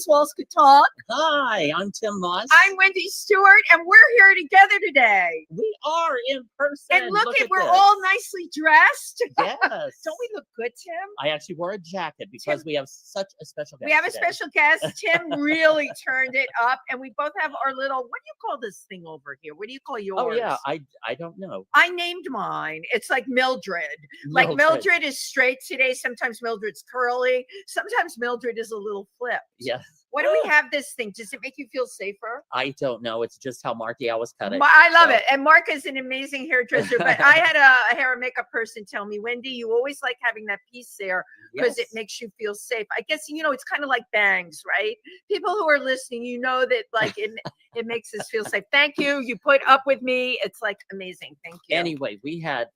Walls Could Talk. Hi, I'm Tym Moss. I'm Wendy Stuart, and we're here together today. We are in person. And look at we're this. all nicely dressed. Yes. Don't we look good, Tim? I actually wore a jacket because we have such a special guest. We have a today. special guest. Tim really turned it up, and we both have our little, what do you call this thing over here? What do you call yours? Oh, yeah. I don't know. I named mine. It's like Mildred. Like Mildred is straight today. Sometimes Mildred's curly. Sometimes Mildred is a little flipped. Yes. Why do we have this thing? Does it make you feel safer? I don't know. It's just how Marky always cut it. I love it. And Mark is an amazing hairdresser. But I had a hair and makeup person tell me, Wendy, you always like having that piece there because it makes you feel safe. I guess, you know, it's kind of like bangs, right? People who are listening, you know that like it makes us feel safe. Thank you. You put up with me. It's like amazing. Thank you. Anyway, we had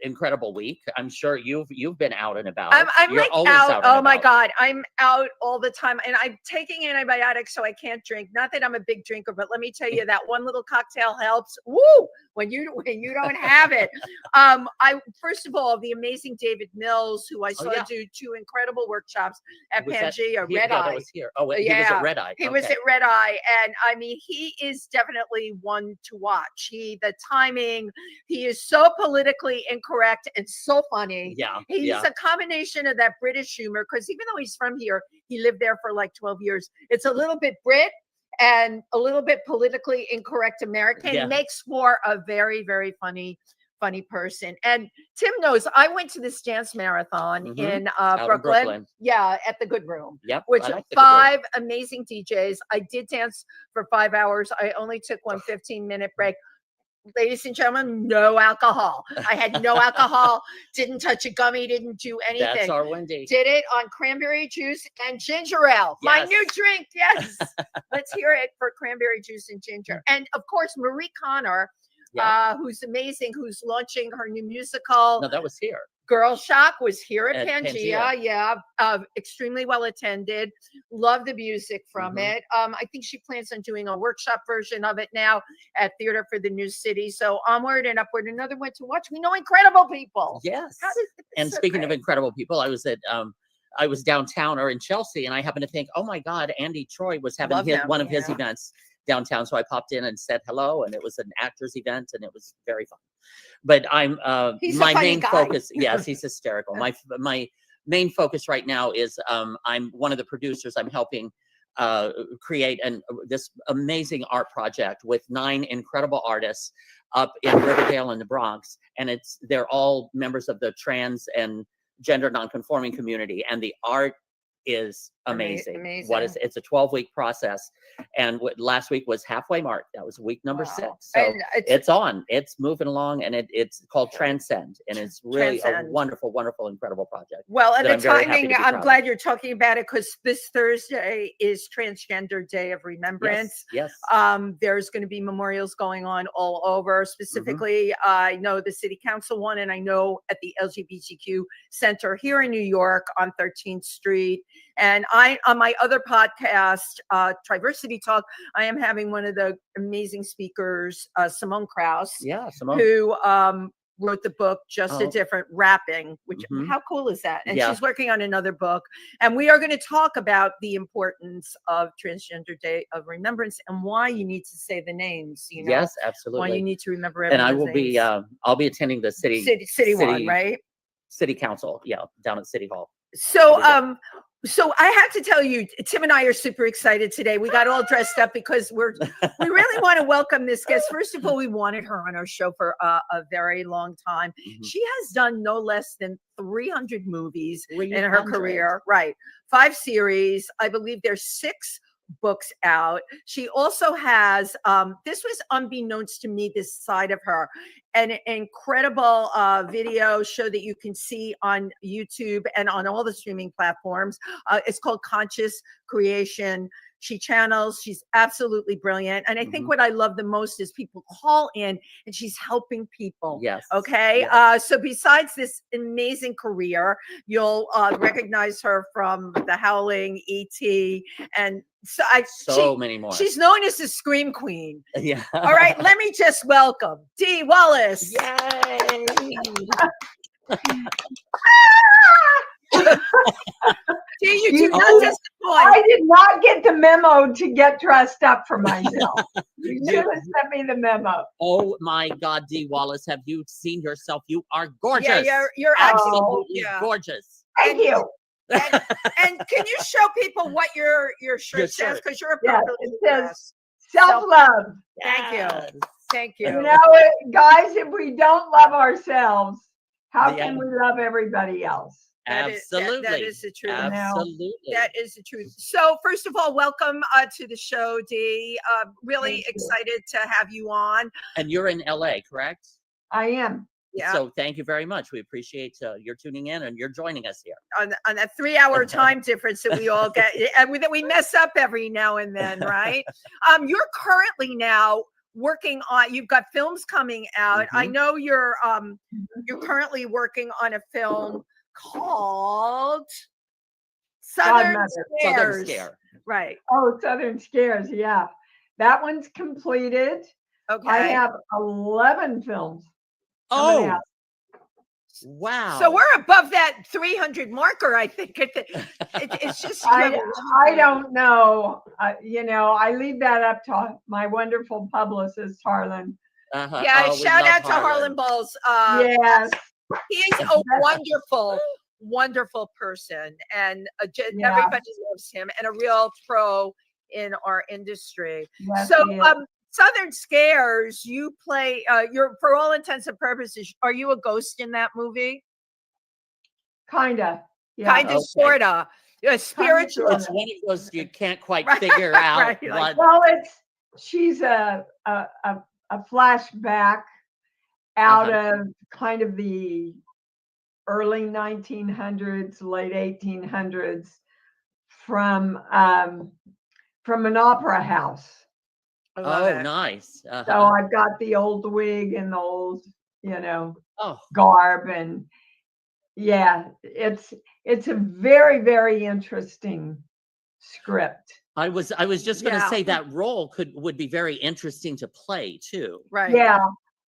incredible week. I'm sure you've been out and about. I'm You're like always out. Oh my about. God, I'm out all the time, and I'm taking antibiotics so I can't drink. Not that I'm a big drinker, but let me tell you that one little cocktail helps. Woo! When you don't have it. I first of all, the amazing David Mills, who I saw do 2 incredible workshops at Pangea Red Eye. That was here. Oh, he was at Red Eye. He was at Red Eye, and I mean, he is definitely one to watch. The timing, he is so politically incorrect and so funny. Yeah. He's a combination of that British humor, because even though he's from here, he lived there for like 12 years. It's a little bit Brit and a little bit politically incorrect American. Yeah. Makes for a very, very funny person. And Tim knows I went to this dance marathon in Brooklyn. Yeah, at the Good Room. Yep. Which like 5 amazing DJs. I did dance for 5 hours. I only took one 15-minute break. Ladies and gentlemen, no alcohol. I had no alcohol, didn't touch a gummy, didn't do anything. That's our Wendy. Did it on cranberry juice and ginger ale. Yes. My new drink, yes. Let's hear it for cranberry juice and ginger. And of course, Marie Connor, who's amazing, who's launching her new musical. No, that was here. Girl Shock was here at Pangea. Yeah, extremely well attended. Love the music from it. I think she plans on doing a workshop version of it now at Theater for the New City. So onward and upward. Another one to watch. We know incredible people. Yes. And speaking of incredible people, I was at I was downtown or in Chelsea, and I happened to think, oh my God, Andy Troy was having one of his events downtown. So I popped in and said hello, and it was an actors event, and it was very fun. But I'm my main focus. Yes, he's hysterical. My main focus right now is I'm one of the producers. I'm helping create this amazing art project with 9 incredible artists up in Riverdale in the Bronx, and they're all members of the trans and gender nonconforming community, and the art is amazing. It's a 12-week process, and last week was halfway mark. That was week number 6. So it's moving along, and it's called Transcend, and it's really a wonderful, incredible project. Well, and the timing, I'm glad you're talking about it, because this Thursday is Transgender Day of Remembrance. Yes. There's going to be memorials going on all over. Specifically, I know the City Council one, and I know at the LGBTQ Center here in New York on 13th Street. And on my other podcast, TriVersity Talk, I am having one of the amazing speakers, Simone Krauss, who wrote the book Just a Different Rapping, which how cool is that? And she's working on another book. And we are going to talk about the importance of Transgender Day of Remembrance and why you need to say the names, you know? Yes, absolutely. Why you need to remember everyone's And I will be, I'll be attending the city one, right? City Council, down at City Hall. So I have to tell you, Tim and I are super excited today. We got all dressed up because we really want to welcome this guest. First of all, we wanted her on our show for a very long time. She has done no less than 300 movies in her career, right? 5 series. I believe there's 6 books out. She also has, this was unbeknownst to me, this side of her, an incredible video show that you can see on YouTube and on all the streaming platforms. It's called Conscious Creation. She channels, she's absolutely brilliant. And I think what I love the most is people call in and she's helping people. Yes. Okay. Yes. So besides this amazing career, you'll recognize her from The Howling, E.T., and so many more. She's known as the Scream Queen. Yeah. All right. Let me just welcome Dee Wallace. Yay. See, you do not I disappoint. did not get the memo to get dressed up for myself. You should have sent me the memo. Oh my God, Dee Wallace, have you seen yourself? You are gorgeous. Yeah, you're absolutely gorgeous. Thank you. And can you show people what your shirt says? Because you're appropriately it says self-love. Thank you. Thank you. You know, guys, if we don't love ourselves, how can we love everybody else? Absolutely. That is the truth. Absolutely. That is the truth. So first of all, welcome to the show, Dee. Really excited to have you on. And you're in LA, correct? I am. Yeah. So thank you very much. We appreciate your tuning in and you're joining us here. On that 3-hour time difference that we all get, and that we mess up every now and then, right? You're currently now working on, you've got films coming out. I know you're currently working on a film called Southern Scare. Right. Oh, Southern Scares. Yeah. That one's completed. Okay. I have 11 films. Oh, wow. So we're above that 300 marker, I think. It's just, I don't know. You know, I leave that up to my wonderful publicist, Harlan. Yeah, shout out to Harlan Balls. Yes. He is a wonderful, wonderful person. And everybody loves him and a real pro in our industry. Yes, so, Southern Scares, you play, you're, for all intents and purposes, are you a ghost in that movie? Kinda. Yeah. Kinda, sorta. Spiritual. It's one of those you can't quite figure out. Right. Well, she's a flashback out of kind of the early 1900s, late 1800s from an opera house. Oh, nice. So I've got the old wig and the old, garb, and it's a very, very interesting script. I was just going to say that role would be very interesting to play too. Right. Yeah,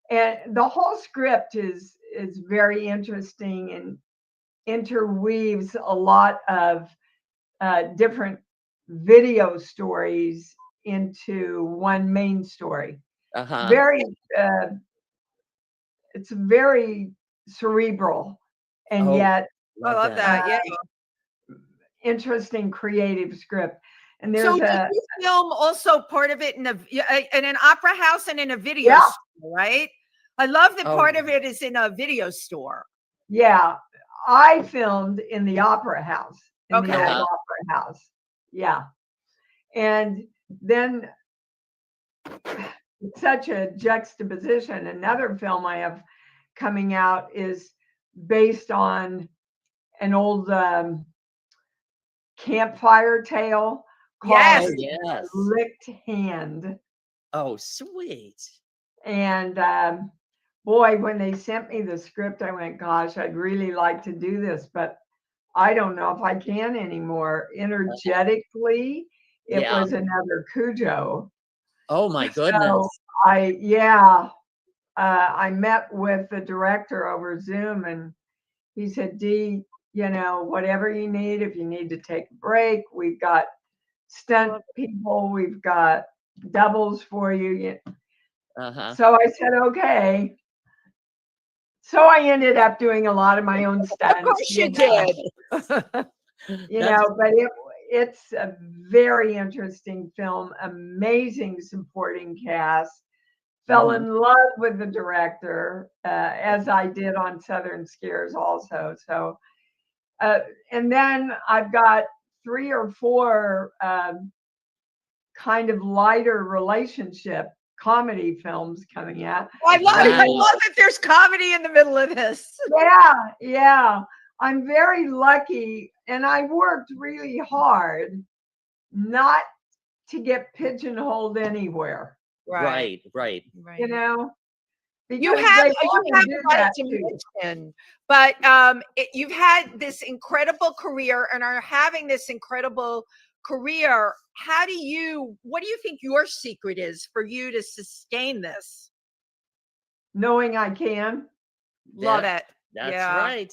and the whole script is very interesting and interweaves a lot of different video stories into one main story. Very it's very cerebral and yet I love that. interesting creative script. And so did you film also part of it in an opera house and in a video store, right? I love that part of it is in a video store. Yeah, I filmed in the opera house, the old opera house. Yeah. And then such a juxtaposition. Another film I have coming out is based on an old campfire tale called Licked Hand. Oh, sweet. And boy, when they sent me the script, I went, gosh, I'd really like to do this, but I don't know if I can anymore. Energetically, it was another Cujo. Oh my goodness. So I met with the director over Zoom, and he said, Dee, whatever you need, if you need to take a break, we've got stunt people, we've got doubles for you. So I said, okay. So I ended up doing a lot of my own stunts. Of course you did. But it's a very interesting film, amazing supporting cast. Fell in love with the director, as I did on Southern Scares also. So, and then I've got 3 or 4 kind of lighter relationship comedy films coming out. I love that there's comedy in the middle of this. Yeah. I'm very lucky, and I worked really hard not to get pigeonholed anywhere. Right. You have a lot to mention, but you've had this incredible career and are having this incredible career. What do you think your secret is for you to sustain this? Knowing I can. Love it. That's right.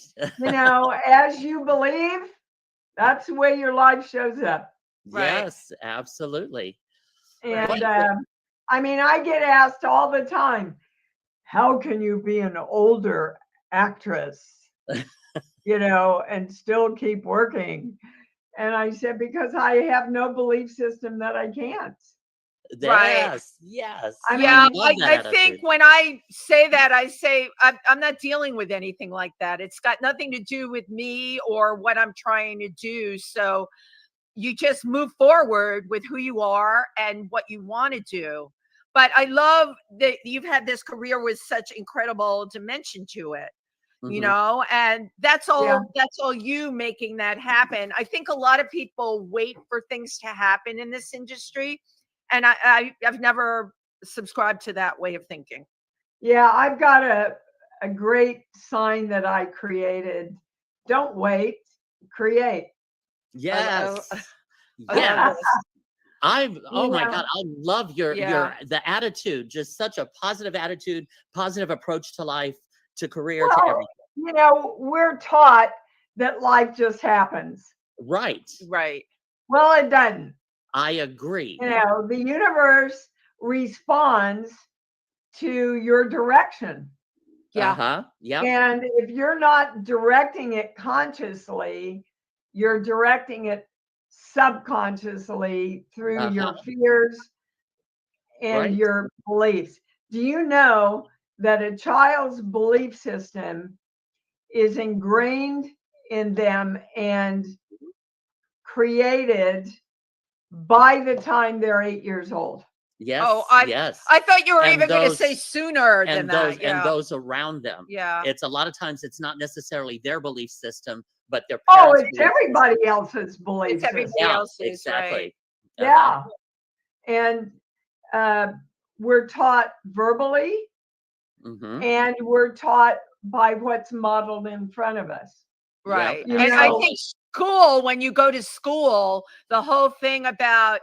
As you believe, That's the way your life shows up. Right. Yes, absolutely. And I mean, I get asked all the time, how can you be an older actress, and still keep working? And I said, because I have no belief system that I can't. Yes, yes. I think when I say that, I say I'm not dealing with anything like that. It's got nothing to do with me or what I'm trying to do. So you just move forward with who you are and what you want to do. But I love that you've had this career with such incredible dimension to it, and that's all you making that happen. I think a lot of people wait for things to happen in this industry. And I've never subscribed to that way of thinking. Yeah, I've got a great sign that I created. Don't wait, create. Yes. Yes. Oh my God, I love the attitude, just such a positive attitude, positive approach to life, to career, to everything. We're taught that life just happens. Right. Well, it doesn't. I agree. The universe responds to your direction. Yeah. And if you're not directing it consciously, you're directing it subconsciously through your fears and your beliefs. Do you know that a child's belief system is ingrained in them and created by the time they're 8 years old? Yes. Yes. I thought you were even going to say sooner than that. And those around them. Yeah. It's a lot of times it's not necessarily their belief system, but their parents' it's everybody else's belief system. It's everybody else's, exactly. Right? Yeah. And we're taught verbally, and we're taught by what's modeled in front of us. Right. And I think school, when you go to school, the whole thing about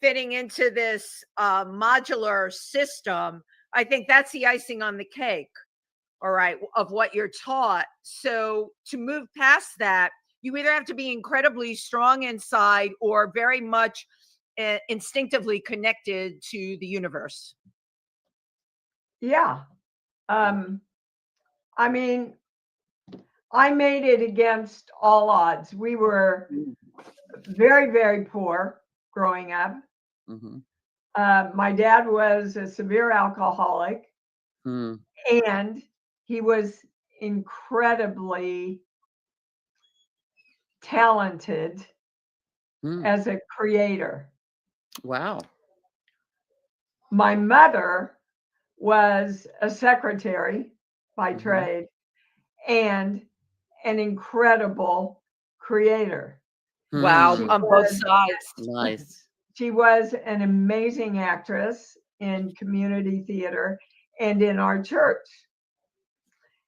fitting into this modular system, I think that's the icing on the cake, all right, of what you're taught. So to move past that, you either have to be incredibly strong inside or very much instinctively connected to the universe. Yeah. I mean, I made it against all odds. We were very, very poor growing up. My dad was a severe alcoholic, and he was incredibly talented as a creator. Wow. My mother was a secretary by trade and an incredible creator. Wow, on both sides. Nice. She was an amazing actress in community theater and in our church.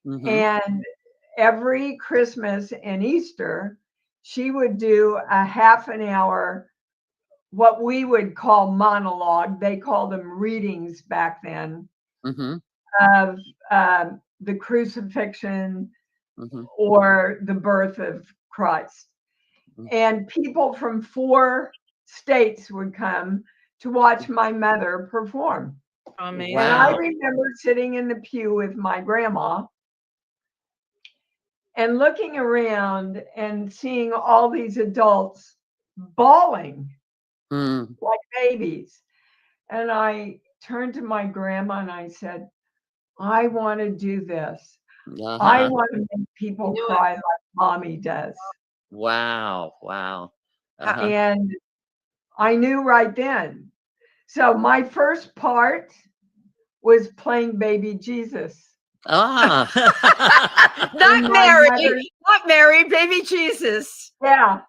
And every Christmas and Easter, she would do a half an hour, what we would call monologue. They called them readings back then, of the crucifixion or the birth of Christ. And people from 4 states would come to watch my mother perform. Amazing. And I remember sitting in the pew with my grandma and looking around and seeing all these adults bawling like babies. And I turned to my grandma and I said, I want to do this. I want to make people cry like Mommy does. Wow. And I knew right then. So my first part was playing baby Jesus. Not Mary, baby Jesus. Yeah.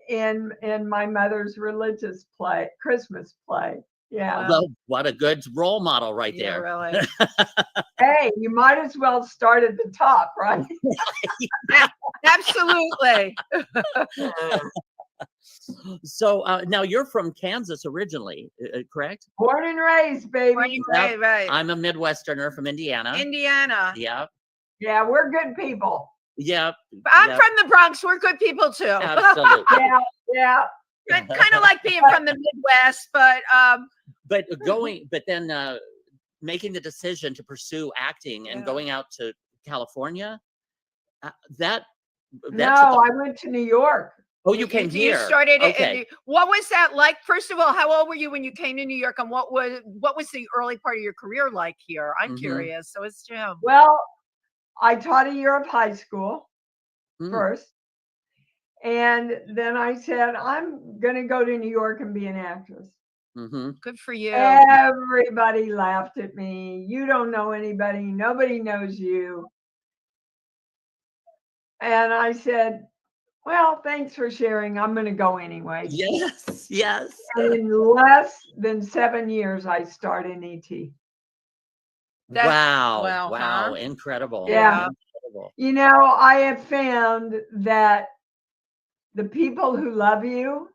In my mother's religious play, Christmas play. Yeah. Well, what a good role model right there. Really. Hey, you might as well start at the top, right? Absolutely. So now you're from Kansas originally, correct? Born and raised, baby. Right. I'm a Midwesterner from Indiana. Indiana. Yeah. Yeah, we're good people. Yeah. I'm from the Bronx. We're good people too. Absolutely. Yeah. Kind of like being from the Midwest, but then making the decision to pursue acting and going out to California, I went to New York. Oh, you came here. You started okay. What was that like? First of all, how old were you when you came to New York, and what was the early part of your career like here? I'm curious. So is Jim. Well, I taught a year of high school first, and then I said, I'm going to go to New York and be an actress. Good for you. Everybody laughed at me. You don't know anybody. Nobody knows you. And I said, well, thanks for sharing. I'm going to go anyway. Yes. And in less than 7 years, I starred in E.T. Wow. Huh? Incredible. Yeah. Incredible. You know, I have found that the people who love you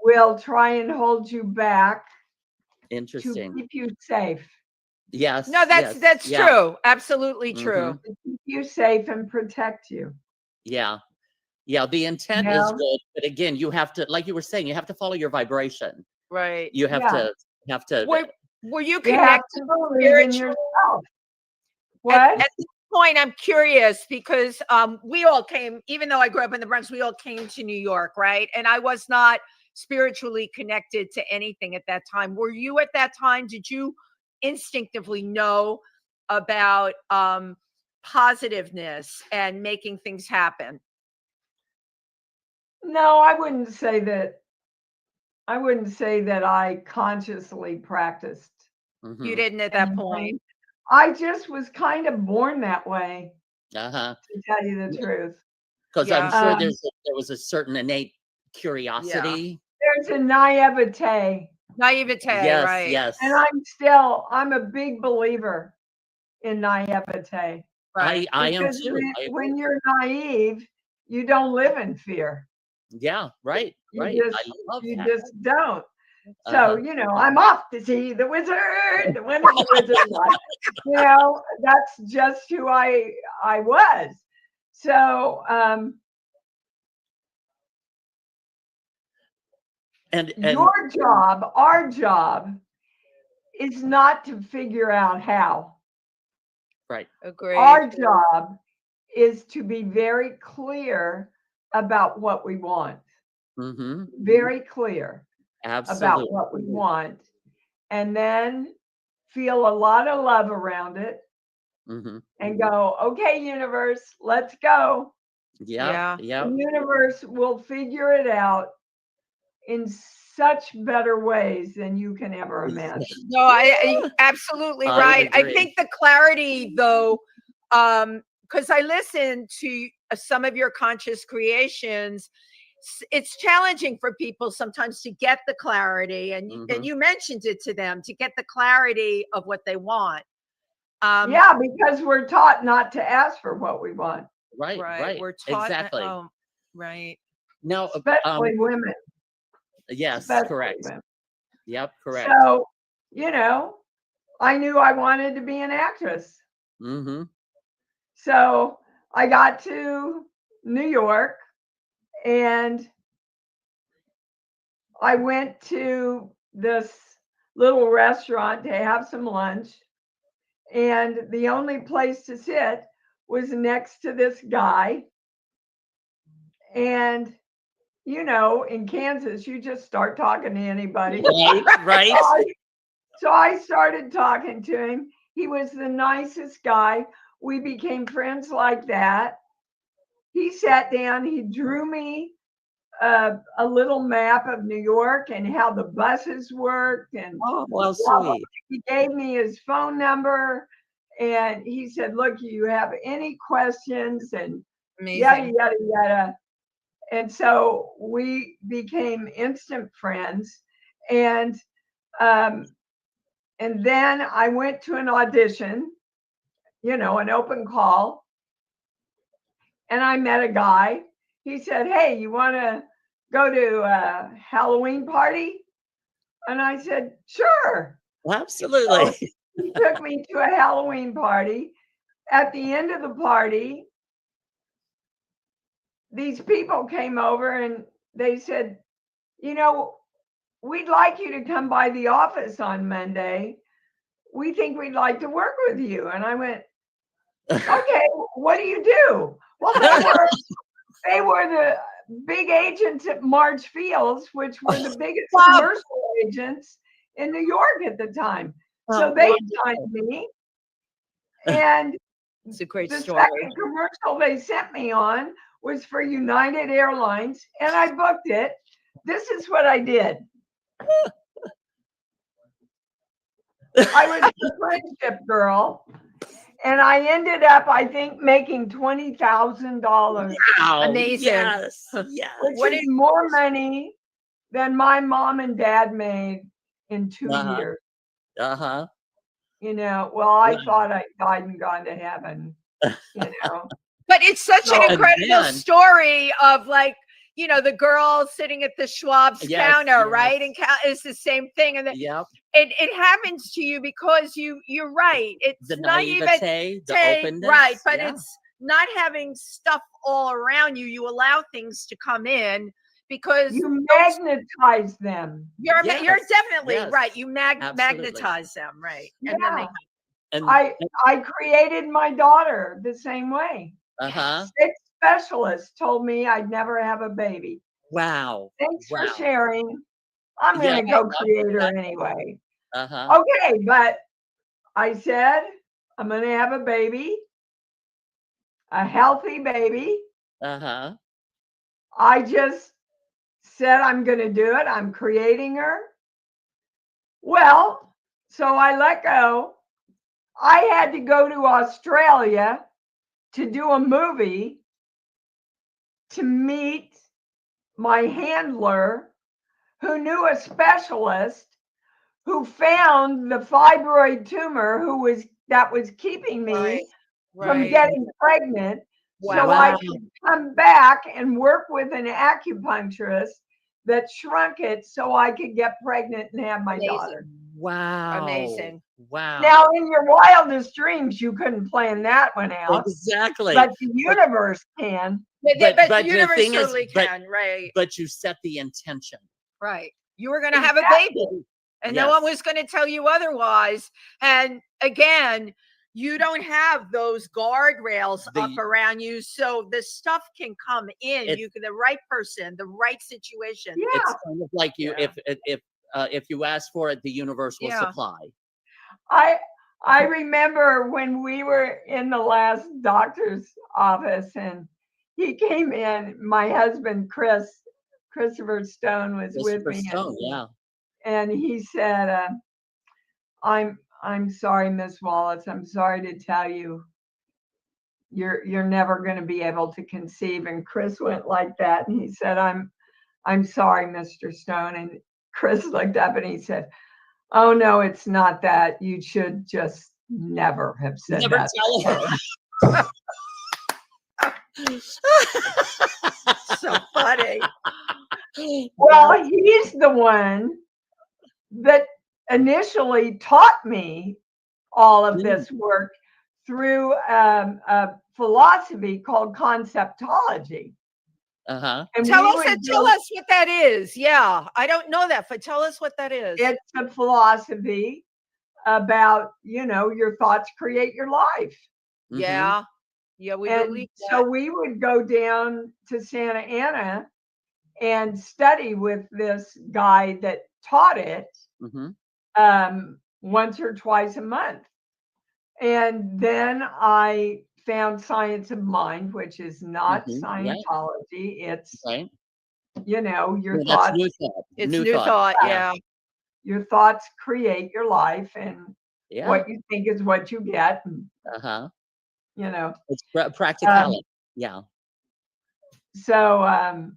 will try and hold you back Interesting. to keep you safe. Yes. No, that's true. Absolutely true. To keep you safe and protect you. Yeah. The intent is good, but again, you have to, like you were saying, you have to follow your vibration. Right. You have to. Were you You have connected to believe in yourself. What? At this point, I'm curious because we all came, even though I grew up in the Bronx, we all came to New York, right? And I was not spiritually connected to anything at that time. Were you at that time? Did you instinctively know about positiveness and making things happen? No, I wouldn't say that. I wouldn't say that I consciously practiced. You didn't at that point. I just was kind of born that way. To tell you the truth. Because I'm sure there was a certain innate curiosity. There's a naivete. Right? Yes. And I'm a big believer in naivete. Right. I am too. When you're naive, you don't live in fear. Yeah, right. You I just don't. So, I'm off to see the wizard. When is the wizard? That's just who I was. So, and your job, our job, is not to figure out how. Right. Agreed. Our job is to be very clear about what we want. Very clear. Absolutely. About what we want, and then feel a lot of love around it and go, okay, universe, let's go. Yeah. The universe will figure it out in such better ways than you can ever imagine. No, I absolutely right. I think the clarity though, because I listened to some of your conscious creations, it's challenging for people sometimes to get the clarity, and you mentioned it to them, to get the clarity of what they want. Because we're taught not to ask for what we want. Right. We're taught exactly. Right. Now, especially women. Yes, correct. Women. Yep, correct. So, I knew I wanted to be an actress. So I got to New York. And I went to this little restaurant to have some lunch. And the only place to sit was next to this guy. And, in Kansas, you just start talking to anybody. Right. So I started talking to him. He was the nicest guy. We became friends like that. He sat down, he drew me a little map of New York and how the buses worked, and sweet. He gave me his phone number, and he said, look, you have any questions, and yada yada yada. And so we became instant friends. And then I went to an audition, an open call, and I met a guy. He said, hey, you want to go to a Halloween party? And I said, sure. Absolutely. So he took me to a Halloween party. At the end of the party, these people came over and they said, you know, we'd like you to come by the office on Monday. We think we'd like to work with you. And I went, okay, what do you do? Well, they were the big agents at March Fields, which were the biggest commercial agents in New York at the time. So they signed me. And it's a great the story. second commercial they sent me on was for United Airlines, and I booked it. This is what I did. I was a friendship girl, and I ended up, I think, making $20,000. Wow. Amazing. Yes. Yes. Which is more money than my mom and dad made in 2 years. Uh-huh. You know, well, I thought I died and gone to heaven, you know. But it's such an incredible story of, like, you know, the girl sitting at the Schwab's counter, right? And it's the same thing. And it happens to you because you're right. It's the not naivete, even the openness. Right. But it's not having stuff all around you. You allow things to come in because you magnetize them. You're definitely right. You magnetize them, right? And then I created my daughter the same way. 6 specialists told me I'd never have a baby. Wow. Thanks for sharing. I'm going to go create her anyway. Okay, but I said, I'm going to have a baby, a healthy baby. I just said, I'm going to do it. I'm creating her. Well, so I let go. I had to go to Australia to do a movie to meet my handler who knew a specialist who found the fibroid tumor that was keeping me from getting pregnant. So I could come back and work with an acupuncturist that shrunk it so I could get pregnant and have my daughter. Wow. Amazing. Wow. Now, in your wildest dreams, you couldn't plan that one out. Exactly. But the universe can. But the universe totally can, right? But you set the intention. Right. You were going to have a baby. And no one was going to tell you otherwise. And again, you don't have those guardrails up around you. So the stuff can come in. The right person, the right situation. Yeah. It's kind of like if you ask for it, the universe will supply. I remember when we were in the last doctor's office and he came in, my husband, Christopher Stone was with me. And he said, I'm sorry, Miss Wallace. I'm sorry to tell you, you're never going to be able to conceive. And Chris went like that. And he said, I'm sorry, Mr. Stone. And Chris looked up and he said, oh, no, it's not that. You should just never have said that. Tell her. So funny. Well, he's the one that initially taught me all of this work through a philosophy called conceptology. And tell us what that is. Yeah, I don't know that, but tell us what that is. It's a philosophy about, your thoughts create your life. Yeah, we believe that. So we would go down to Santa Ana and study with this guy that taught it once or twice a month. And then I found Science of Mind, which is not Scientology. It's, your thoughts. New thought. It's new thought. Yeah. Your thoughts create your life, and what you think is what you get. It's practicality. So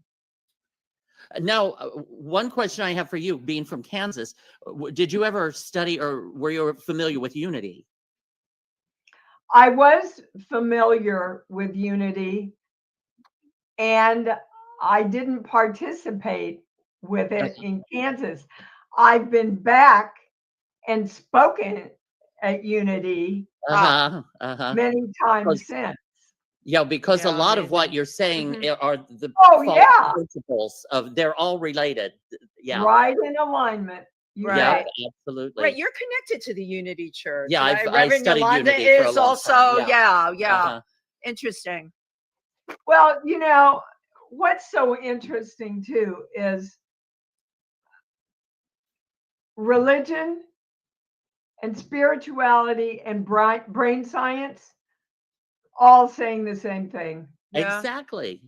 now, one question I have for you, being from Kansas, did you ever study or were you familiar with Unity? I was familiar with Unity, and I didn't participate with it in Kansas. I've been back and spoken at Unity many times since. Yeah, because a Yeah, lot of what amazing. you're saying are the Oh, false yeah. principles of they're all related. Yeah. Right in alignment. Right. Yeah, Right. absolutely. Right, you're connected to the Unity Church. Yeah, right? I Reverend studied Yolanda Unity for a is long also, time. yeah. Interesting. Well, what's so interesting too is religion and spirituality and brain science all saying the same thing. Yeah. Exactly.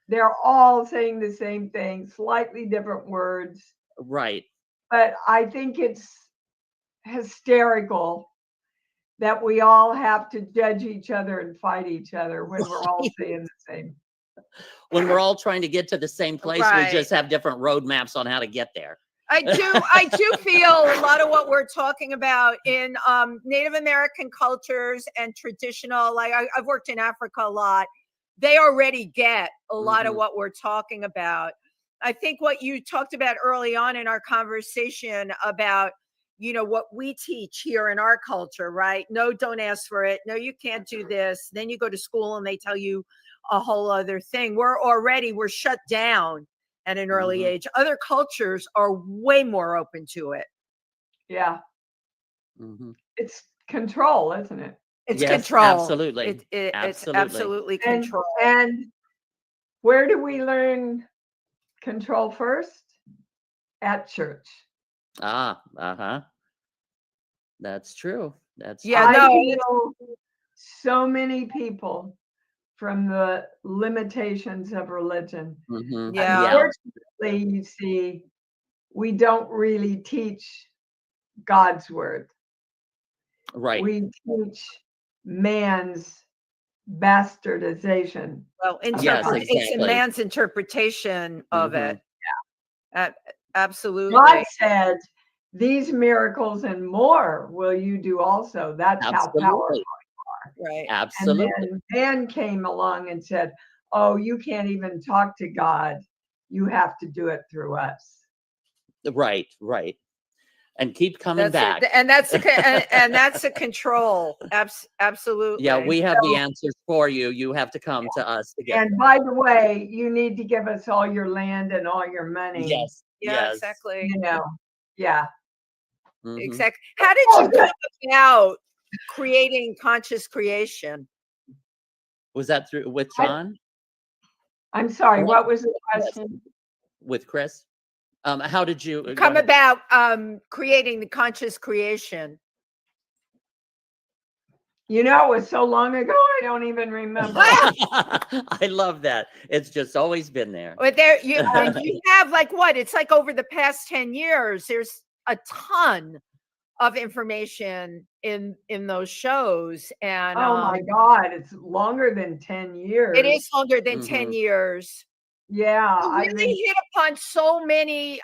They're all saying the same thing, slightly different words. Right. But I think it's hysterical that we all have to judge each other and fight each other when we're all saying the same. When we're all trying to get to the same place, we just have different roadmaps on how to get there. I do feel a lot of what we're talking about in Native American cultures and traditional, like I've worked in Africa a lot. They already get a lot of what we're talking about. I think what you talked about early on in our conversation about, what we teach here in our culture, right? No, don't ask for it. No, you can't do this. Then you go to school and they tell you a whole other thing. We're shut down at an early age. Other cultures are way more open to it. Yeah. It's control, isn't it? It's yes, control. Absolutely. It's absolutely control. And where do we learn control first? At church. That's true. I know so many people from the limitations of religion. Unfortunately, you see, we don't really teach God's word. Right. We teach man's bastardization. Well, it's a man's interpretation of it. Yeah. Absolutely. God said, these miracles and more will you do also. That's how powerful you are. Right. Absolutely. And then man came along and said, oh, you can't even talk to God. You have to do it through us. Right. And keep coming back. And that's a control. Absolutely. Yeah, we have the answers for you. You have to come to us to get And by the way, you need to give us all your land and all your money. Yes. Yeah, exactly. Yeah. Exactly. How did you come about creating conscious creation? Was that with John? I'm sorry, what was the question? With Chris? How did you come about creating the conscious creation? It was so long ago, I don't even remember. I love that. It's just always been there. But there you have it's like over the past 10 years, there's a ton of information in those shows. And oh my God, it's longer than 10 years. It is longer than 10 years. Yeah. You really hit upon so many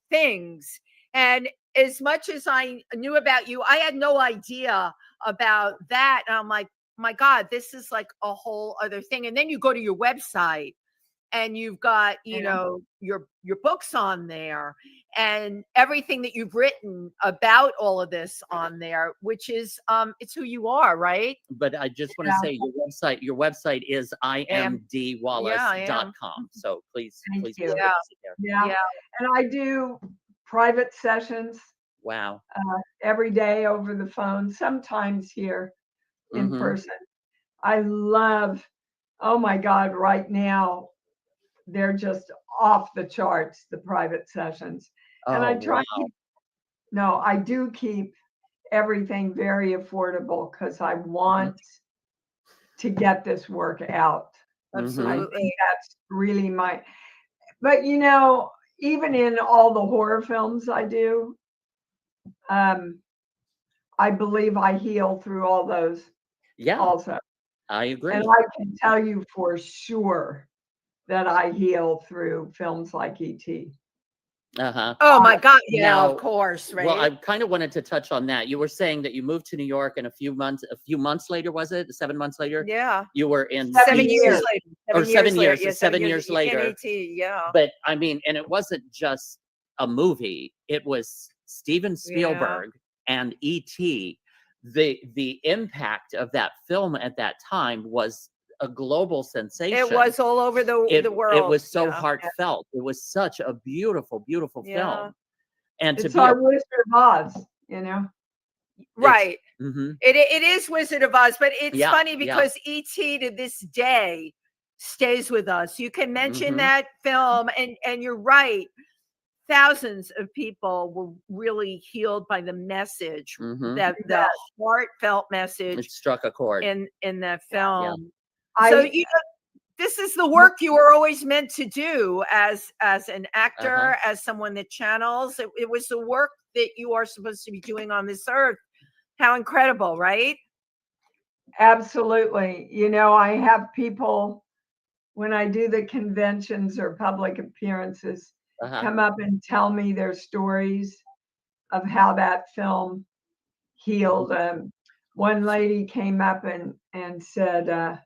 things. And as much as I knew about you, I had no idea about that. And I'm like, my God, this is like a whole other thing. And then you go to your website and you've got, your books on there and everything that you've written about all of this on there, which is, it's who you are, right? But I just want to say your website is imdwallace.com. So please. Yeah. And I do private sessions. Wow. Every day over the phone, sometimes here in person. I love, oh my God, right now, they're just off the charts, the private sessions. And I try I do keep everything very affordable because I want to get this work out. Absolutely. I think that's really but even in all the horror films I do, I believe I heal through all those. Yeah. Also. I agree. And I can tell you for sure that I heal through films like E.T. Oh my God. Yeah, of course. Right. Well, I kind of wanted to touch on that. You were saying that you moved to New York and a few months later, was it 7 months later? Yeah. You were in 7 years later. 7 years. Yeah, 7 years later. E.T., yeah. But I mean, and it wasn't just a movie. It was Steven Spielberg and E.T. The impact of that film at that time was a global sensation. It was all over the world. It was so heartfelt. It was such a beautiful, beautiful film. And it's our Wizard of Oz, you know. Right. It is Wizard of Oz, but it's funny because E.T. to this day stays with us. You can mention that film, and you're right. Thousands of people were really healed by the message, that the heartfelt message. It struck a chord in that film. So you know, this is the work you were always meant to do as an actor, as someone that channels. It was the work that you are supposed to be doing on this earth. How incredible, right? Absolutely. You know, I have people, when I do the conventions or public appearances, come up and tell me their stories of how that film healed. One lady came up and said,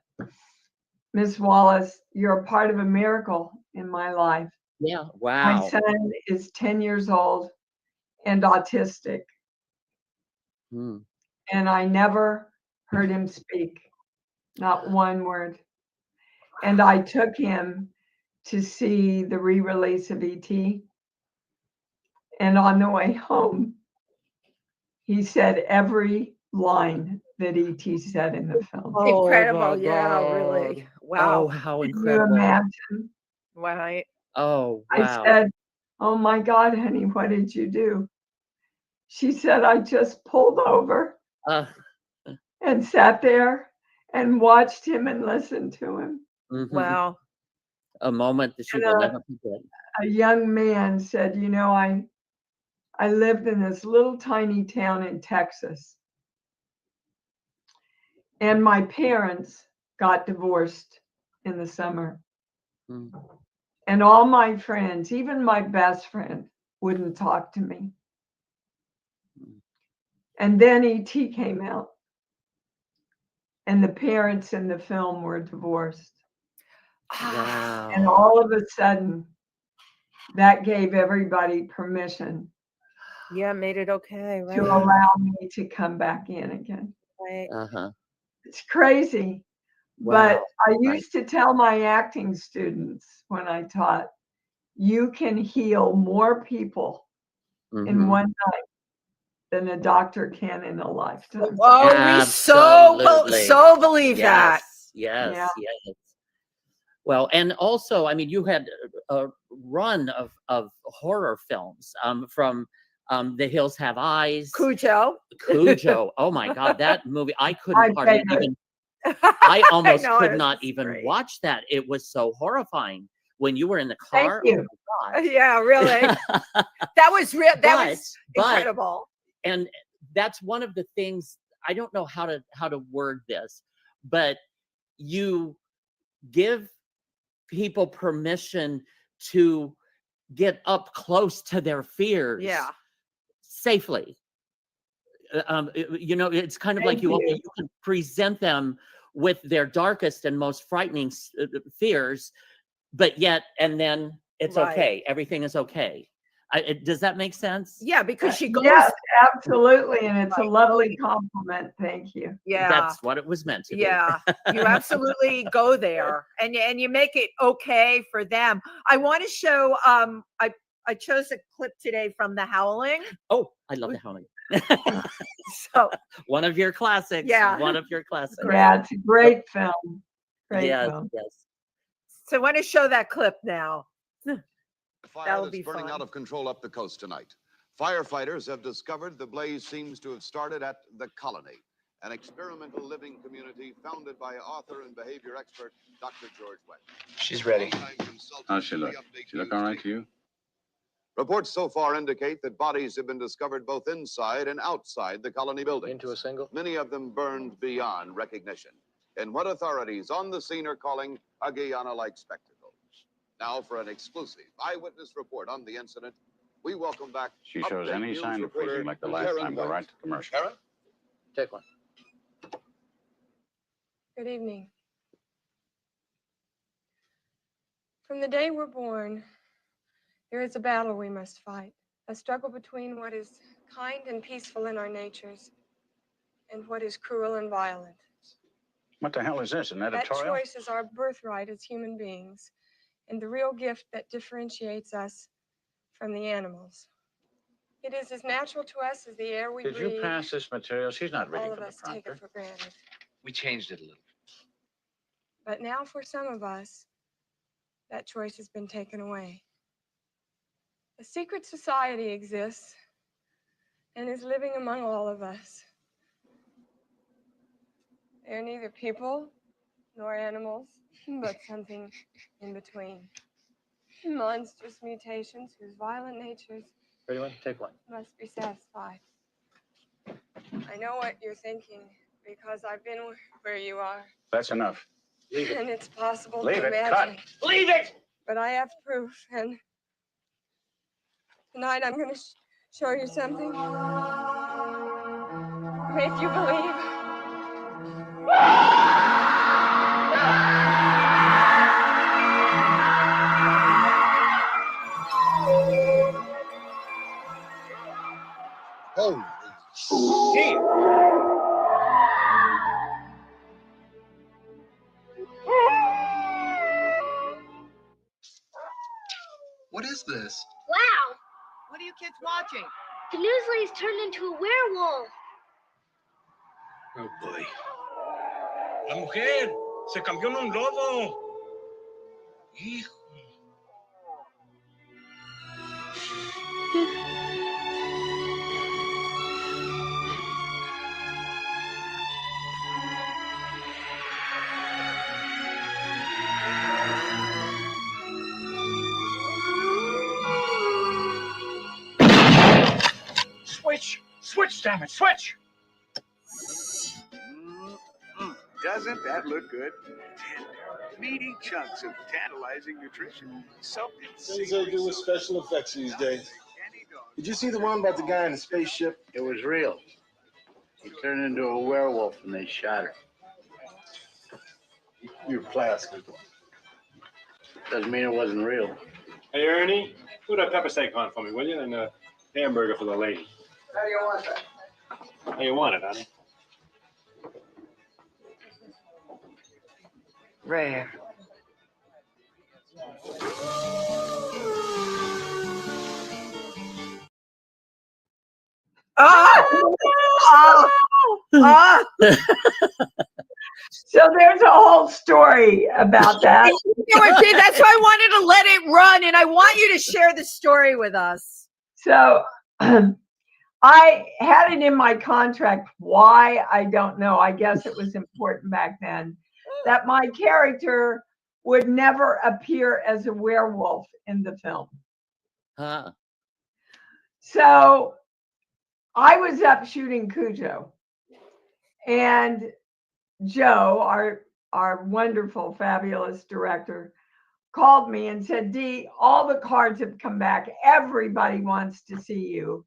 Miss Wallace, you're a part of a miracle in my life. Yeah, wow. My son is 10 years old and autistic. And I never heard him speak, not one word. And I took him to see the re-release of E.T. And on the way home, he said every line that E.T. said in the film. Incredible. Yeah, really. Wow. Oh, how incredible. Can you imagine? Right. Oh, wow. I said, oh my God, honey, what did you do? She said, I just pulled over and sat there and watched him and listened to him. Wow. A moment that she will never forget. A young man said, you know, I lived in this little tiny town in Texas. And my parents got divorced in the summer. And all my friends, even my best friend, wouldn't talk to me. And then E.T. came out. And the parents in the film were divorced. Wow. And all of a sudden, that gave everybody permission. Yeah, made it okay, right? To allow me to come back in again. Right. It's crazy. Wow. But I used to tell my acting students when I taught, you can heal more people in one night than a doctor can in a lifetime. Oh, we so believe that. Yes. Well, and also, I mean, you had a run of horror films from The Hills Have Eyes. Cujo. Oh my God, that movie! I couldn't hardly even. I almost could not even watch that. It was so horrifying when you were in the car. Thank you. Oh my God. Yeah, really. That was real. That was incredible. And that's one of the things, I don't know how to word this, but you give people permission to get up close to their fears safely. You know, it's kind of like you can present them with their darkest and most frightening fears, but yet, and then it's okay. Everything is okay. Does that make sense? Yeah, because she goes. Yes, absolutely. And it's a lovely compliment. Thank you. Yeah. That's what it was meant to be. Yeah, you absolutely go there and you make it okay for them. I want to show, I chose a clip today from The Howling. Oh, I love The Howling. So one of your classics. Yeah. One of your classics. Yeah, it's a great film. Great film. Yes. So I want to show that clip now. Fire that's burning out of control up the coast tonight. Firefighters have discovered the blaze seems to have started at The Colony, an experimental living community founded by author and behavior expert Dr. George West. She's ready. How's she look? She look all right to you? Reports so far indicate that bodies have been discovered both inside and outside the Colony building. Into a single? Many of them burned beyond recognition, in what authorities on the scene are calling a Guyana-like spectacle. Now for an exclusive eyewitness report on the incident, we welcome back. She shows any sign of freezing like the last time, go right to commercial. Karen? Take one. Good evening. From the day we're born, there is a battle we must fight, a struggle between what is kind and peaceful in our natures and what is cruel and violent. What the hell is this, an That editorial? choice is our birthright as human beings and the real gift that differentiates us from the animals. It is as natural to us as the air we Could breathe. you pass this material? She's not reading All of from the us take prompter. it for granted. We changed it a little. But now for some of us, that choice has been taken away. A secret society exists and is living among all of us. They are neither people nor animals, but something in between. Monstrous mutations whose violent natures Ready, one? Take one. must be satisfied. I know what you're thinking because I've been where you are. That's enough. Leave it. And it's possible Leave to it. imagine. Cut. Leave it! But I have proof, and tonight I'm going to show you something. Make you believe. Holy shit. What is this? Wow! What are you kids watching? The news lady's turned into a werewolf. Oh boy. La mujer se cambió en un lobo. Hijo. Switch, damn it, switch! Doesn't that look good? Tender, meaty chunks of tantalizing nutrition. Something Things they do with special effects these days. Did you see the one about the guy in the spaceship? It was real. He turned into a werewolf and they shot her. You're plastic. Doesn't mean it wasn't real. Hey, Ernie, put a pepper steak on for me, will you? And a hamburger for the lady. How do you want that? How you want it, honey? Rare. So there's a whole story about that. That's why I wanted to let it run, and I want you to share the story with us. So I had it in my contract. Why? I don't know. I guess it was important back then that my character would never appear as a werewolf in the film. Huh. So I was up shooting Cujo, and Joe, our wonderful, fabulous director, called me and said, Dee, all the cards have come back. Everybody wants to see you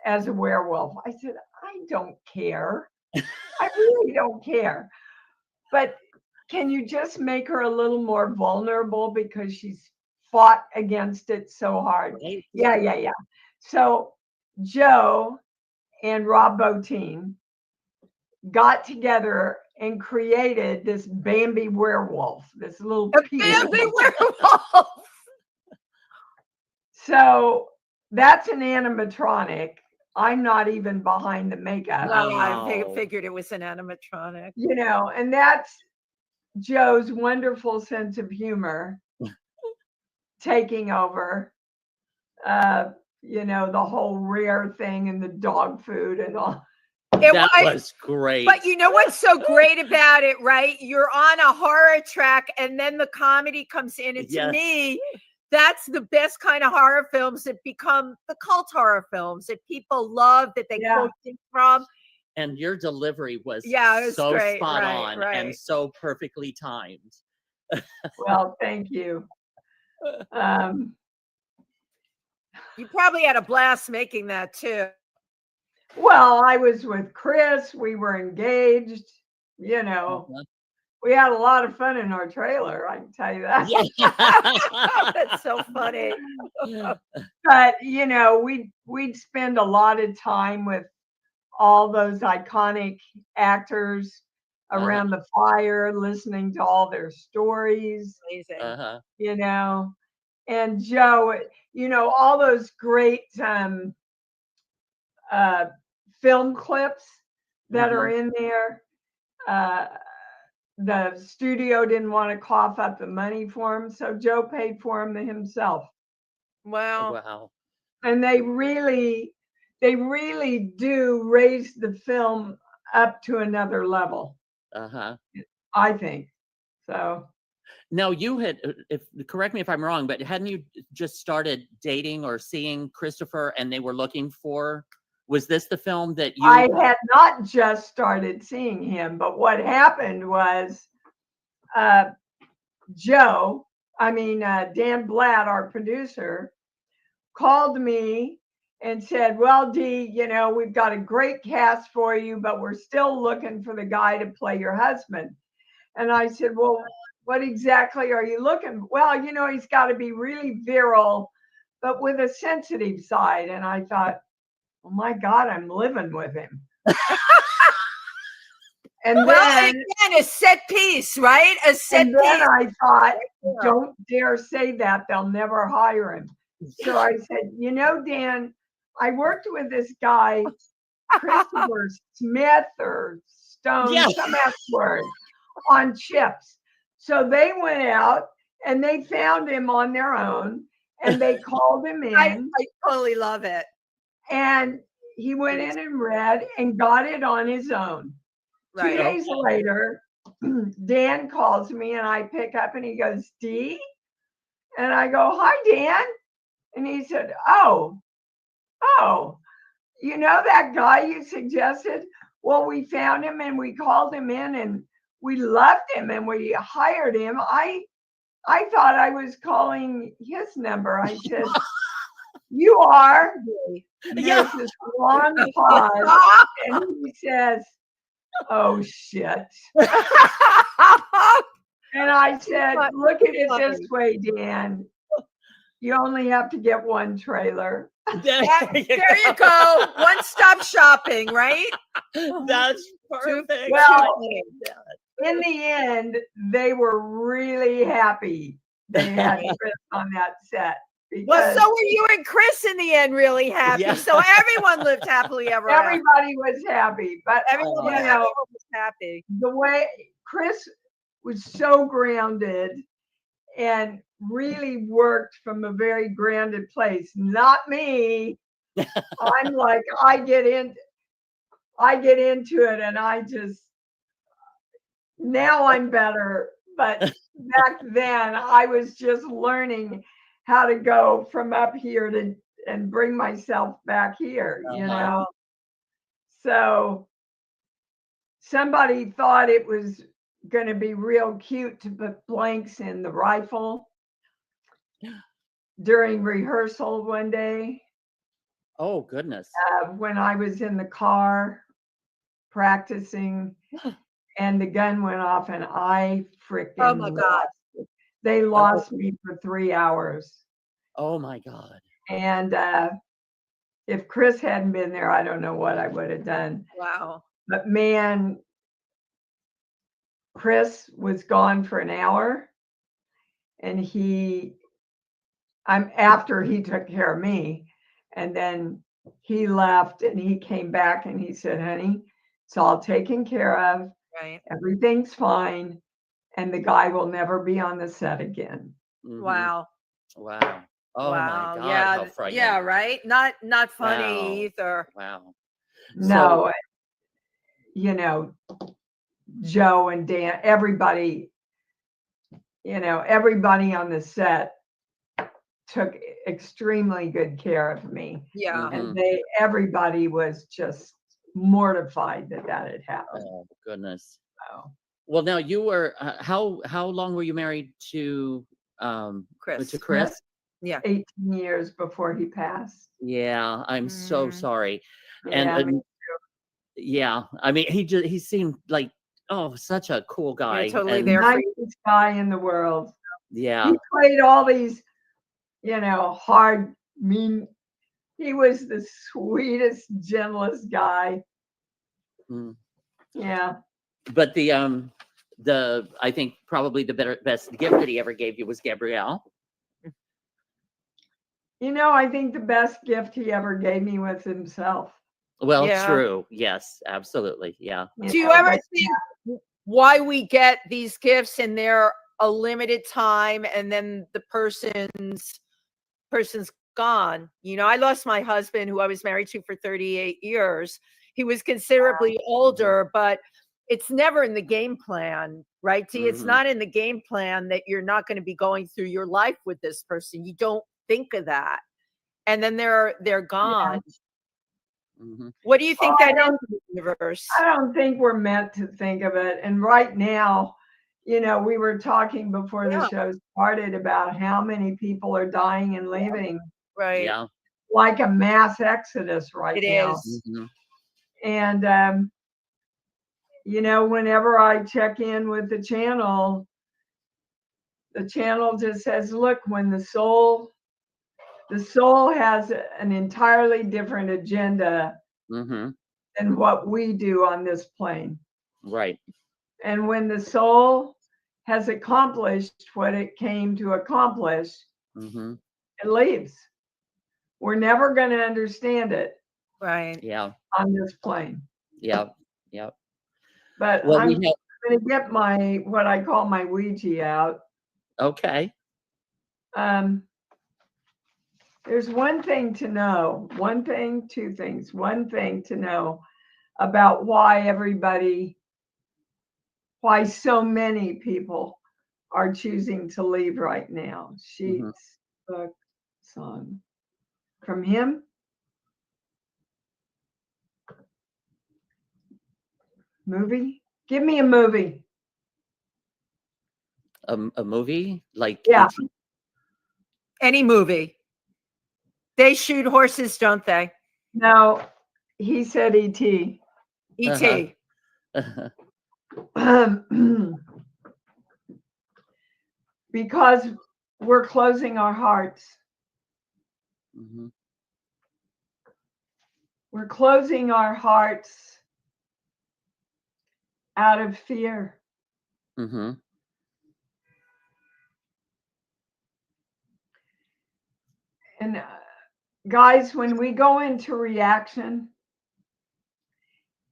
as a werewolf. I said, I don't care. I really don't care. But can you just make her a little more vulnerable because she's fought against it so hard? Yeah. So Joe and Rob Bottin got together and created this Bambi werewolf, this little Bambi werewolf. So that's an animatronic. I'm not even behind the makeup. Well, I figured it was an animatronic. You know, and that's Joe's wonderful sense of humor taking over. You know, the whole rare thing and the dog food and all. That was great. But you know what's so great about it, right? You're on a horror track and then the comedy comes in. And to me, that's the best kind of horror films that become the cult horror films that people love, that they quote from. And your delivery was so great, spot on and so perfectly timed. Well, thank you. You probably had a blast making that too. Well, I was with Chris. We were engaged. You know, we had a lot of fun in our trailer. I can tell you that. That's so funny. But you know, we'd spend a lot of time with all those iconic actors. around the fire, listening to all their stories. Amazing. You know, and Joe, you know, all those great film clips that are in there. The studio didn't want to cough up the money for him, so Joe paid for him himself. Wow. Wow. And they really do raise the film up to another level. I think so. Now you had, correct me if I'm wrong, but hadn't you just started dating or seeing Christopher and they were looking for, was this the film that you? I had not just started seeing him, but what happened was Dan Blatt, our producer, called me and said, well, Dee, you know, we've got a great cast for you, but we're still looking for the guy to play your husband. And I said, well, what exactly are you looking for? Well, you know, he's got to be really virile, but with a sensitive side. And I thought, oh my God, I'm living with him. And then again, a set piece, right? A set piece. Then I thought, don't dare say that. They'll never hire him. So I said, you know, Dan, I worked with this guy, Christopher Smith or Stone, some F word, on Chips. So they went out and they found him on their own and they called him in. I totally love it. And he went in and read and got it on his own. Right. 2 days later, Dan calls me and I pick up and he goes, Dee? And I go, hi, Dan. And he said, oh, you know that guy you suggested? Well, we found him and we called him in and we loved him and we hired him. I thought I was calling his number. I said, you are. There's this long pause and he says, oh, shit. And I said, look at it this way, Dan. You only have to get one trailer. There you go. One-stop shopping, right? That's perfect. Well, in the end, they were really happy they had Chris on that set. Well, so were you and Chris in the end really happy. Yeah. So everyone lived happily ever after. Everybody was happy, but Everyone was happy. The way Chris was so grounded and really worked from a very grounded place. Not me. I'm like, I get into it and I just, now I'm better. But back then I was just learning how to go from up here and bring myself back here, you know? So somebody thought it was going to be real cute to put blanks in the rifle during rehearsal one day. Oh, goodness. When I was in the car practicing and the gun went off and I freaking Oh my God. They lost me for 3 hours. Oh my God. And if Chris hadn't been there, I don't know what I would have done. Wow. But man, Chris was gone for an hour and after he took care of me, and then he left and he came back and he said, honey, it's all taken care of. Right. Everything's fine. And the guy will never be on the set again. Mm-hmm. Wow. Wow. Oh wow. my God. Yeah. How frightening. Yeah. Right. Not funny either. Wow. No, you know, Joe and Dan, everybody on the set took extremely good care of me. Yeah. And everybody was just mortified that had happened. Oh goodness. So. Well, now you were how long were you married to Chris? To Chris? Yeah. 18 years before he passed. Yeah, I'm so sorry. Yeah, And yeah, I mean, he seemed like such a cool guy. You're totally and, there. Nicest guy in the world. Yeah. He played all these, hard, mean. He was the sweetest, gentlest guy. Mm. Yeah. But I think probably the best gift that he ever gave you was Gabrielle. You know, I think the best gift he ever gave me was himself. Well, true. Yes, absolutely. Yeah. Do you ever think why we get these gifts and they're a limited time and then the person's gone? You know, I lost my husband who I was married to for 38 years. He was considerably older, but it's never in the game plan, right? Dee? It's not in the game plan that you're not going to be going through your life with this person. You don't think of that. And then they're gone. Yeah. What do you think that is in the universe? I don't think we're meant to think of it. And right now, you know, we were talking before the show started about how many people are dying and leaving. Right. Yeah. Like a mass exodus right now. It is. And, you know, whenever I check in with the channel just says, look, when the soul has an entirely different agenda than what we do on this plane. Right. And when the soul has accomplished what it came to accomplish, it leaves. We're never going to understand it. Right. Yeah. On this plane. Yeah. Yeah. But I'm going to get what I call my Ouija out. Okay. There's one thing to know, two things. One thing to know about why so many people are choosing to leave right now. Sheets, book, song. From him? Movie? Give me a movie. A movie? Like any movie. They shoot horses, don't they? No, he said E.T. E.T. Because we're closing our hearts. We're closing our hearts out of fear. And guys, when we go into reaction,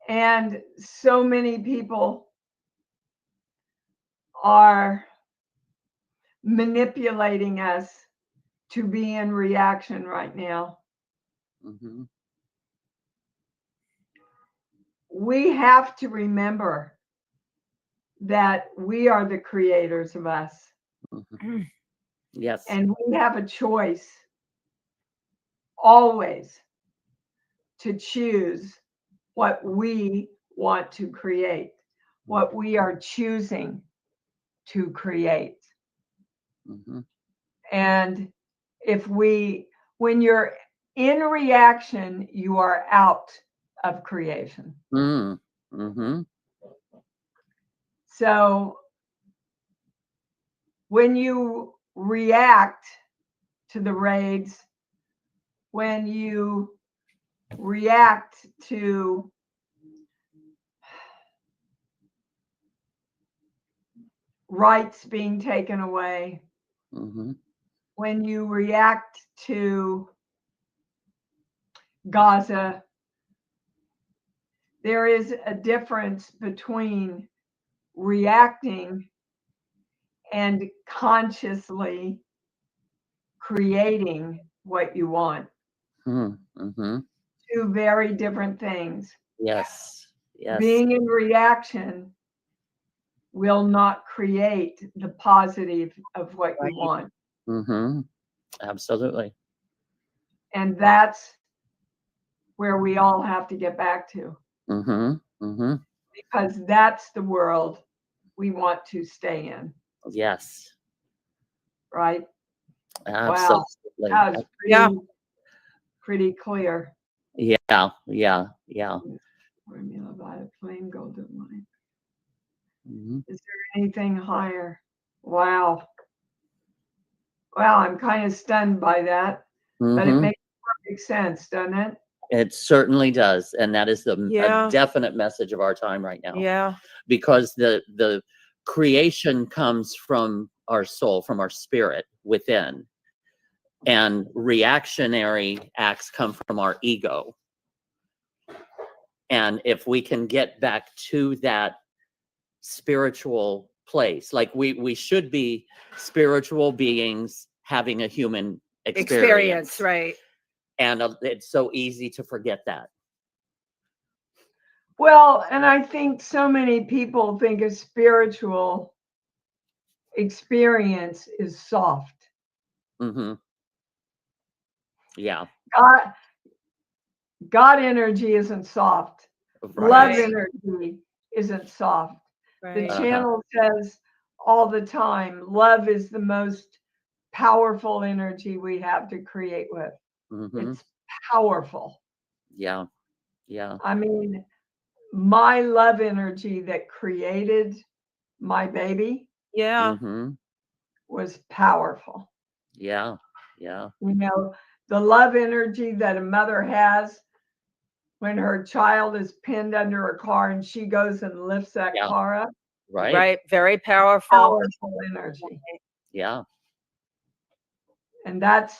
and so many people are manipulating us to be in reaction right now. We have to remember that we are the creators of us. Yes. And we have a choice always to choose what we want to create, what we are choosing to create. And when you're in reaction, you are out of creation. So when you react to the raids, when you react to rights being taken away, when you react to Gaza, there is a difference between reacting and consciously creating what you want. Two very different things. Yes. Yes. Being in reaction will not create the positive of what you want. Absolutely. And that's where we all have to get back to. Because that's the world we want to stay in. Yes. Right? Absolutely. Wow. That was pretty clear. Yeah. Yeah. Yeah. Formula by the flame golden line. Is there anything higher? Wow. Wow, I'm kind of stunned by that. But it makes perfect sense, doesn't it? It certainly does. And that is a Yeah. definite message of our time right now. Yeah. Because the creation comes from our soul, from our spirit within. And reactionary acts come from our ego. And if we can get back to that spiritual place, like we should be spiritual beings having a human experience, right? And it's so easy to forget that. Well, and I think so many people think a spiritual experience is soft. Mm-hmm. Yeah. God energy isn't soft. Right. Love energy isn't soft. Right. The channel says all the time, love is the most powerful energy we have to create with. Mm-hmm. It's powerful. Yeah. Yeah. I mean, my love energy that created my baby Mm-hmm. was powerful. Yeah. Yeah. You know, the love energy that a mother has when her child is pinned under a car and she goes and lifts that car up. Right. Right. Very powerful. Powerful energy. Yeah. And that's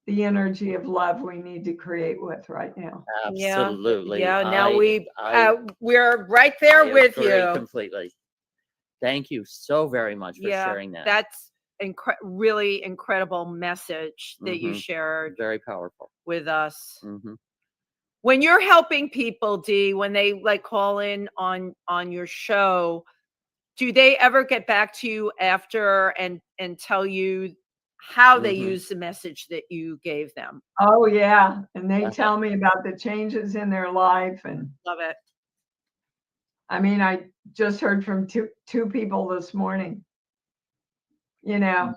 the energy of love we need to create with right now. Absolutely. Yeah. Now we're right there I with agree you. completely. Thank you so very much for sharing that. That's really incredible message that you shared. Very powerful with us. Mm-hmm. When you're helping people, Dee, when they like call in on your show, do they ever get back to you after and tell you how they use the message that you gave them? Oh yeah, and they tell me about the changes in their life, and love it. I mean, I just heard from two people this morning. You know,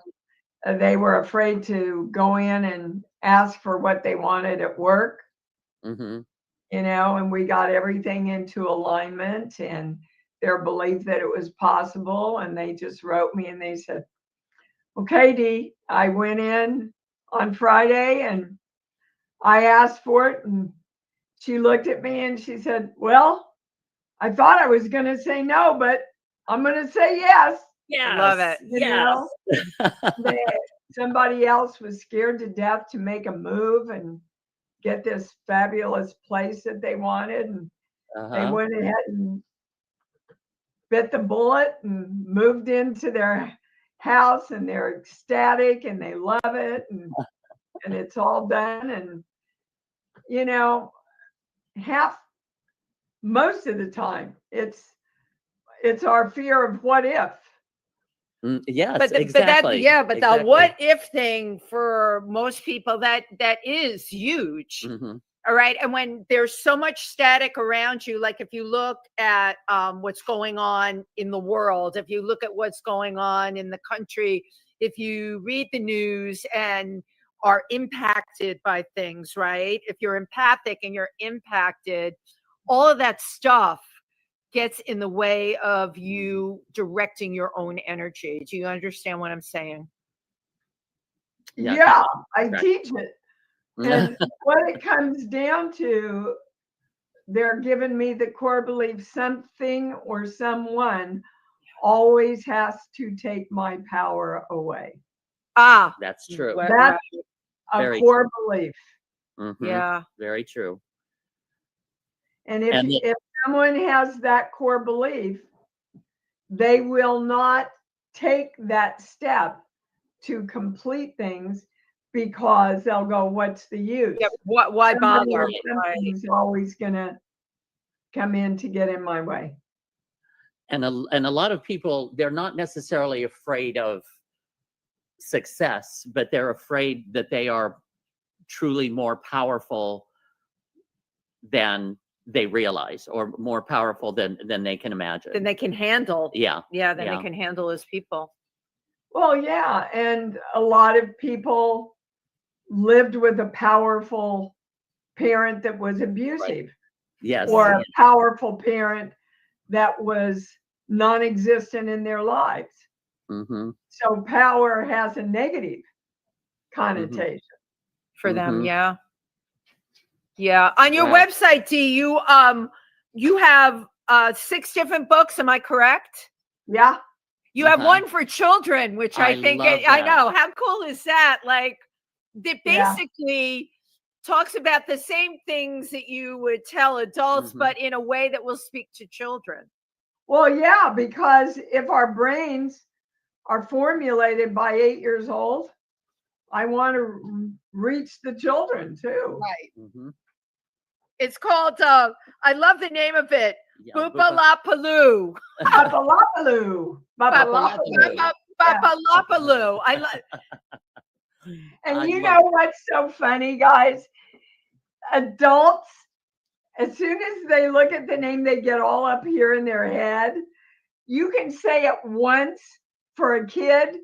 they were afraid to go in and ask for what they wanted at work. You know, and we got everything into alignment and their belief that it was possible. And they just wrote me and they said, okay, Dee, I went in on Friday and I asked for it. And she looked at me and she said, well, I thought I was going to say no, but I'm going to say yes. Yeah, love it. You know, somebody else was scared to death to make a move and get this fabulous place that they wanted. And they went ahead and bit the bullet and moved into their house, and they're ecstatic and they love it. And it's all done. And, you know, most of the time, it's our fear of what if. Yes, but exactly. But the what if thing for most people that is huge. All right. And when there's so much static around you, like if you look at what's going on in the world, if you look at what's going on in the country, if you read the news and are impacted by things, right? If you're empathic and you're impacted, all of that stuff gets in the way of you directing your own energy. Do you understand what I'm saying? Yeah, I teach it. And what it comes down to, they're giving me the core belief, something or someone always has to take my power away. That's true. That's a core belief. Yeah. Very true. And if someone has that core belief, they will not take that step to complete things because they'll go, what's the use? Yeah, why bother? Something's always going to come in to get in my way. And a lot of people, they're not necessarily afraid of success, but they're afraid that they are truly more powerful than they realize, or more powerful than they can imagine. Than they can handle. Yeah. Than they can handle as people. Well, yeah. And a lot of people lived with a powerful parent that was abusive. Right. Yes. Or a powerful parent that was non-existent in their lives. So power has a negative connotation. For them, yeah. Yeah. On your Wow. website, Dee, you have 6 different books. Am I correct? Yeah. You have one for children, which I think I know. How cool is that? Like, that basically talks about the same things that you would tell adults, but in a way that will speak to children. Well, yeah, because if our brains are formulated by 8 years old, I want to reach the children too. Right. It's called, I love the name of it, Boopalapaloo. Bapalapaloo. Bapalapaloo. Bapalapaloo. I love. And you know what's so funny, guys? Adults, as soon as they look at the name, they get all up here in their head. You can say it once for a kid.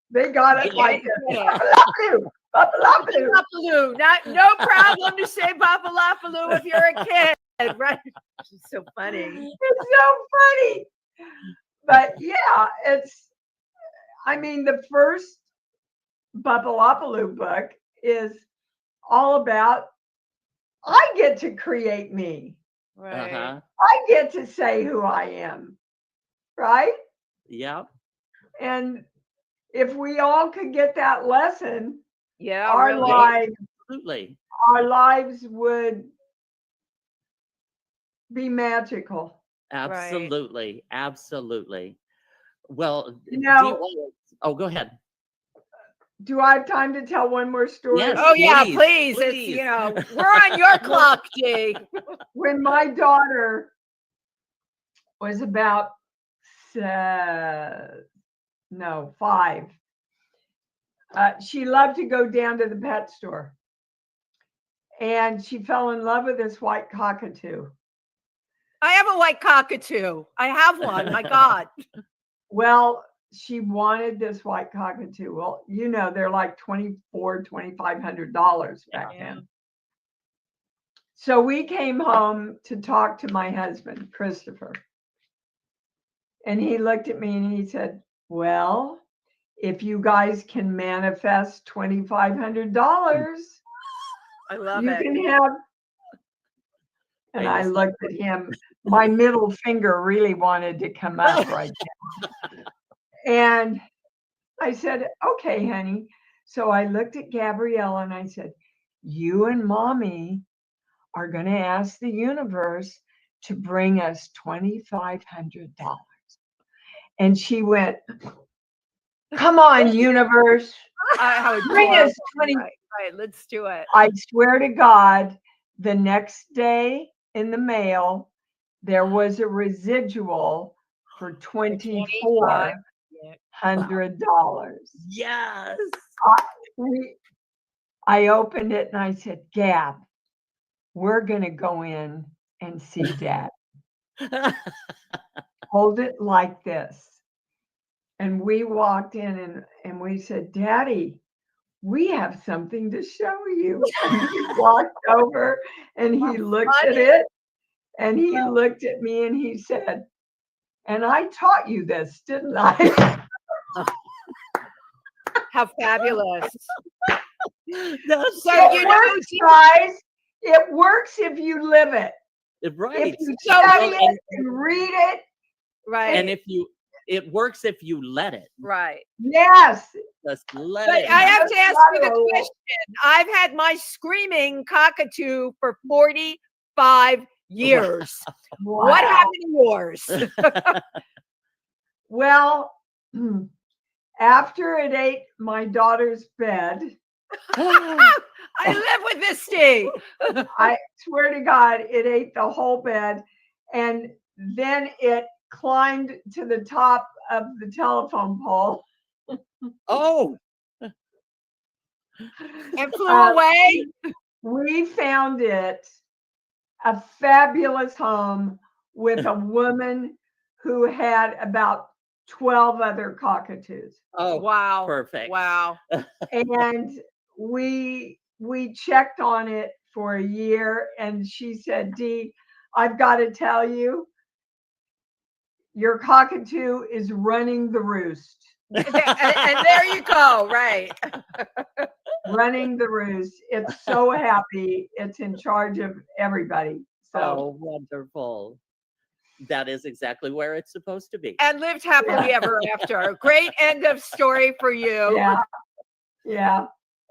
They got it like Bapalapaloo. Bapalapaloo. No problem to say Bapalapaloo if you're a kid, right? It's so funny. It's so funny. But yeah, the first Bapalapaloo book is all about, I get to create me. Right. I get to say who I am. Right? Yeah. And if we all could get that lesson, our lives would be magical. Absolutely. Absolutely. Well, go ahead. Do I have time to tell one more story? Yes, please. It's, we're on your clock, Dee. When my daughter was about 5, she loved to go down to the pet store. And she fell in love with this white cockatoo. I have a white cockatoo. I have one. My God. Well, she wanted this white cockatoo. Well, they're like $2,500 back then. So we came home to talk to my husband, Christopher. And he looked at me and he said, well, if you guys can manifest $2,500, I love you it. can have. And I looked at him. My middle finger really wanted to come up right now. And I said, okay, honey. So I looked at Gabrielle and I said, you and mommy are going to ask the universe to bring us $2,500. And she went, come on, universe. Bring us 20. Right, let's do it. I swear to God, the next day in the mail, there was a residual for $2,400. Yes. I opened it and I said, Gab, we're going to go in and see Dad. Hold it like this. And we walked in and we said, Daddy, we have something to show you. And he walked over and he looked at it and he looked at me and he said, and I taught you this, didn't I? How fabulous. It works, guys. It works if you live it. Right. If you study it and read it. Right. And it works if you let it. Right. Yes. Just let it. I have to ask you the question. I've had my screaming cockatoo for 45 years. Wow. What happened to yours? Well, after it ate my daughter's bed. I live with this Dee. I swear to God, it ate the whole bed. And then it climbed to the top of the telephone pole. Oh. And flew away. We found it a fabulous home with a woman who had about 12 other cockatoos. Oh, wow. Perfect. Wow. And we checked on it for a year and she said, Dee, I've got to tell you, your cockatoo is running the roost. And there you go. Right. running the roost. It's so happy. It's in charge of everybody. So Oh, wonderful. That is exactly where it's supposed to be. And lived happily ever after. Great end of story for you. yeah. Yeah.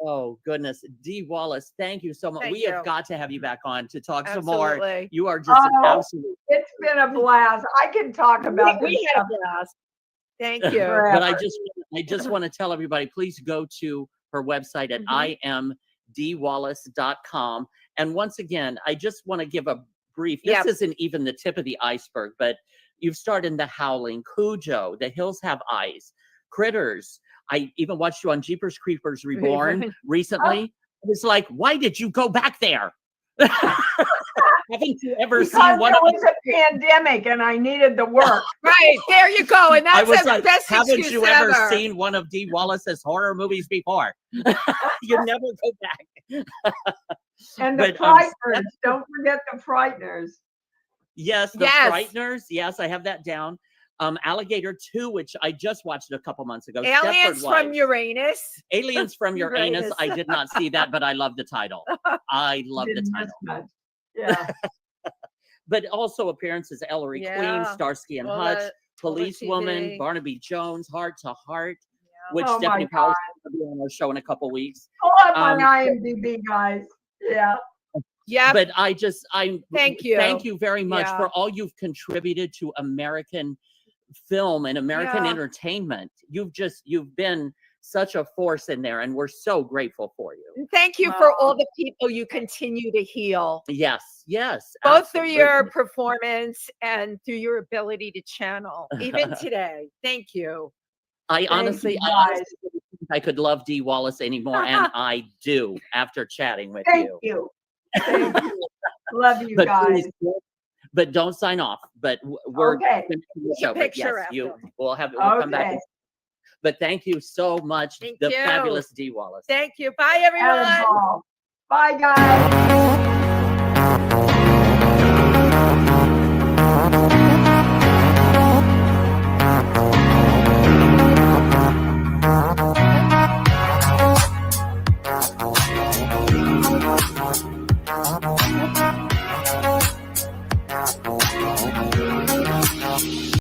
Oh, goodness. Dee Wallace, thank you so much. Thank We you. have got to have you back on to talk some more. Absolutely. You are just an absolute. It's been a blast. I can talk about this We had a stuff blast. Thank you. forever. But I just want to tell everybody, please go to her website at imdwallace.com. And once again, I just want to give a brief, this isn't even the tip of the iceberg, but you've starred in The Howling, Cujo, The Hills Have Eyes, Critters. I even watched you on Jeepers Creepers Reborn recently. It was like, why did you go back there? Haven't you ever seen one? It was a pandemic and I needed the work. Right, there you go. And that's the like, best haven't excuse you ever ever. seen one of Dee Wallace's horror movies before? You never go back. And the But, Frighteners. Don't forget the Frighteners. Yes, the Yes. Frighteners. Yes, I have that down. Alligator 2, which I just watched a couple months ago. Aliens Stepford from Wives. Uranus. Aliens from Uranus. Uranus. I did not see that, but I love the title. I love the Didn't miss title. much. Yeah. But also appearances: Ellery Yeah. Queen, Starsky and All Hutch, that- all the Policewoman, TV. Barnaby Jones, Heart to Heart, which Oh my Stephanie Powell's going to be on our show in a couple weeks. Pull up on IMDb, guys. Yeah. Yeah. But Thank you. Thank you very much Yeah. for all you've contributed to American film and American Yeah. entertainment. You've been such a force in there, and we're so grateful for you. Thank you for all the people you continue to heal. Yes, Both through your absolutely. performance and through your ability to channel, even today. Thank you. I honestly you, didn't guys. think I could love Dee Wallace anymore, and I do after chatting with Thank you. you. Thank you. Love you But guys. please, but don't sign off. But we're Okay. finishing the show. But Picture yes, after. we'll come back. Okay. But thank you so much, Thank the you. fabulous Dee Wallace. Thank you. Bye, everyone. Attaboy. Bye, guys.